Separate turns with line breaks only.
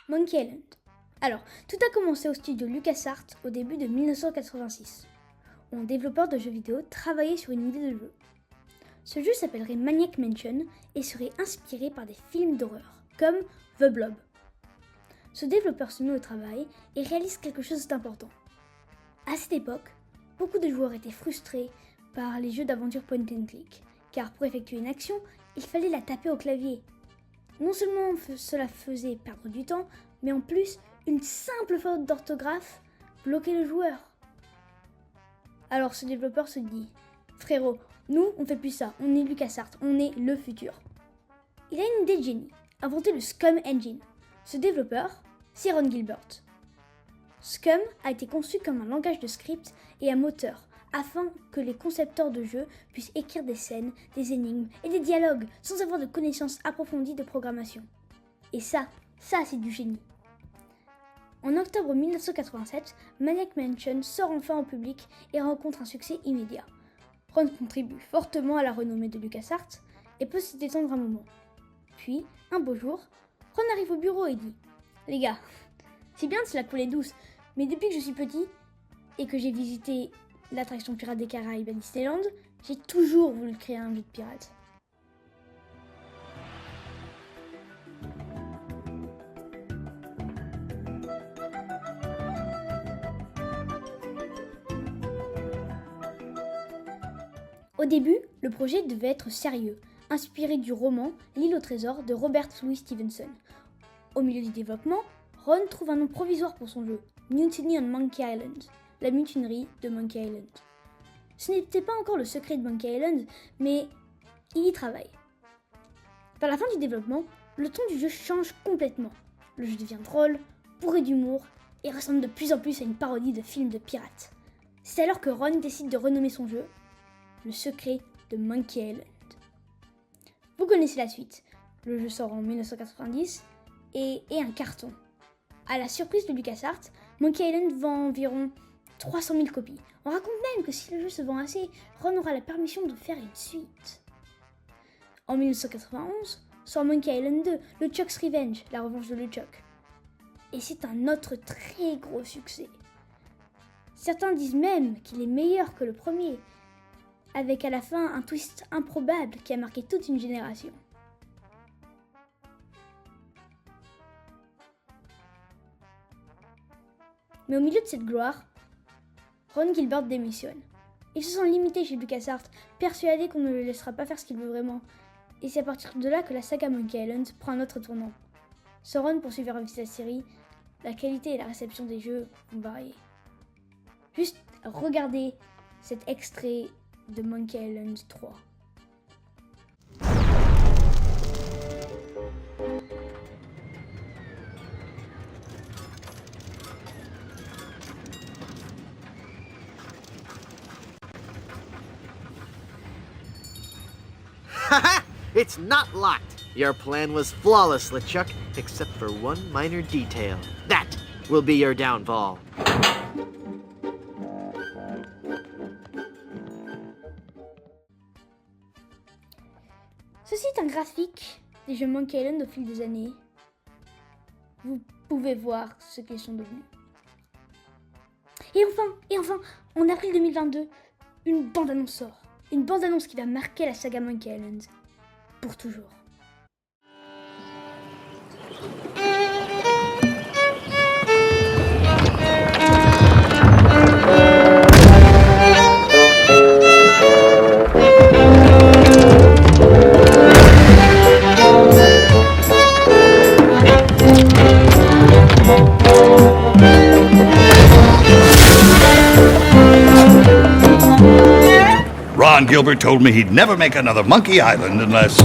Monkey Island. Alors, tout a commencé au studio LucasArts au début de 1986, où un développeur de jeux vidéo travaillait sur une idée de jeu. Ce jeu s'appellerait Maniac Mansion et serait inspiré par des films d'horreur, comme The Blob. Ce développeur se met au travail et réalise quelque chose d'important. À cette époque, beaucoup de joueurs étaient frustrés par les jeux d'aventure point and click, car pour effectuer une action, il fallait la taper au clavier. Non seulement cela faisait perdre du temps, mais en plus, une simple faute d'orthographe bloquait le joueur. Alors ce développeur se dit « Frérot, nous on fait plus ça, on est LucasArts, on est le futur ». Il a une idée de génie, inventer le Scum Engine. Ce développeur, c'est Ron Gilbert. Scum a été conçu comme un langage de script et un moteur, afin que les concepteurs de jeux puissent écrire des scènes, des énigmes et des dialogues sans avoir de connaissances approfondies de programmation. Et ça c'est du génie. En octobre 1987, Maniac Mansion sort enfin au public et rencontre un succès immédiat. Ron contribue fortement à la renommée de LucasArts et peut s'y détendre un moment. Puis, un beau jour, Ron arrive au bureau et dit « Les gars, c'est bien de se la couler douce, mais depuis que je suis petit et que j'ai visité l'attraction Pirates des Caraïbes à Disneyland, j'ai toujours voulu créer un jeu de pirates. » Au début, le projet devait être sérieux, inspiré du roman L'île au trésor de Robert Louis Stevenson. Au milieu du développement, Ron trouve un nom provisoire pour son jeu, Mutiny on Monkey Island, la mutinerie de Monkey Island. Ce n'était pas encore le secret de Monkey Island, mais il y travaille. Vers la fin du développement, le ton du jeu change complètement. Le jeu devient drôle, bourré d'humour, et ressemble de plus en plus à une parodie de film de pirates. C'est alors que Ron décide de renommer son jeu Le secret de Monkey Island. Vous connaissez la suite. Le jeu sort en 1990 et est un carton. À la surprise de LucasArts, Monkey Island vend environ 300 000 copies. On raconte même que si le jeu se vend assez, Ron aura la permission de faire une suite. En 1991, sort Monkey Island 2, le Chuck's Revenge, la revanche de LeChuck. Et c'est un autre très gros succès. Certains disent même qu'il est meilleur que le premier, avec à la fin un twist improbable qui a marqué toute une génération. Mais au milieu de cette gloire, Ron Gilbert démissionne. Ils se sont limités chez LucasArts, persuadés qu'on ne le laissera pas faire ce qu'il veut vraiment. Et c'est à partir de là que la saga Monkey Island prend un autre tournant. Sans Ron poursuivre avec sa série, la qualité et la réception des jeux vont varier. Juste regardez cet extrait de Monkey Island 3.
Haha! It's not locked! Your plan was flawless, LeChuck, except for one minor detail. That will be your downfall.
Ceci est un graphique des jeux Monkey Island au fil des années. Vous pouvez voir ce qu'ils sont devenus. Et enfin, en avril 2022, une bande-annonce sort. Une bande-annonce qui va marquer la saga Monkey Island pour toujours.
Ron Gilbert told me he'd never make another Monkey Island unless...